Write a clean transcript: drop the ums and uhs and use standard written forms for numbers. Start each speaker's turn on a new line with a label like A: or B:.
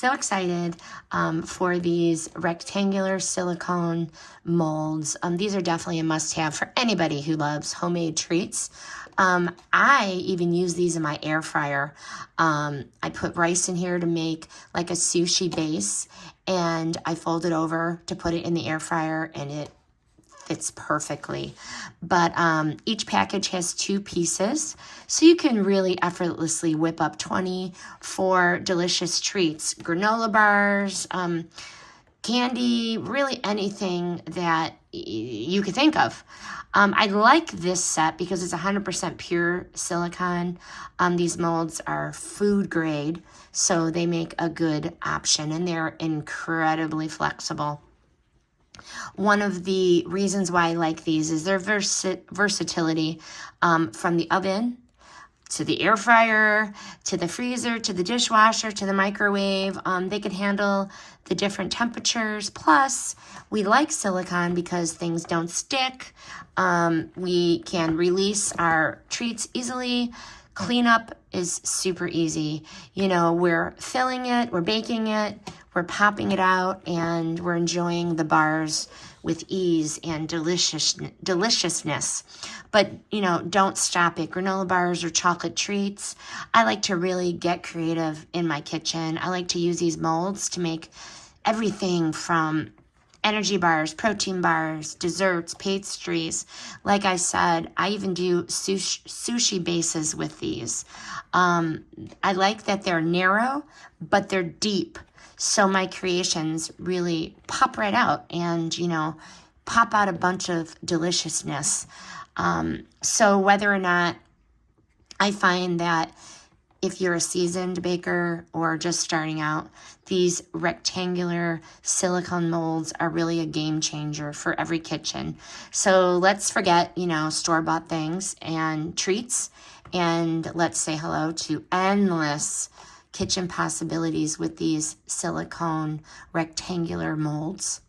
A: so excited for these rectangular silicone molds. These are definitely a must-have for anybody who loves homemade treats. I even use these in my air fryer. I put rice in here to make like a sushi base, and I fold it over to put it in the air fryer, and it fits perfectly. But each package has 2 pieces, so you can really effortlessly whip up 24 delicious treats, granola bars, candy, really anything that you could think of. I like this set because it's 100% pure silicone. These molds are food grade, so they make a good option, and they're incredibly flexible. One of the reasons why I like these is their versatility, from the oven to the air fryer, to the freezer, to the dishwasher, to the microwave. They can handle the different temperatures. Plus, we like silicone because things don't stick. We can release our treats easily. Cleanup is super easy. You know, we're filling it, we're baking it, we're popping it out, and we're enjoying the bars with ease and deliciousness. But, you know, don't stop at granola bars or chocolate treats. I like to really get creative in my kitchen. I like to use these molds to make everything from energy bars, protein bars, desserts, pastries. Like I said, I even do sushi bases with these. I like that they're narrow, but they're deep. So my creations really pop right out and, you know, pop out a bunch of deliciousness. So whether or not, I find that if you're a seasoned baker or just starting out, these rectangular silicone molds are really a game changer for every kitchen. So let's forget, you know, store-bought things and treats, and let's say hello to endless kitchen possibilities with these silicone rectangular molds.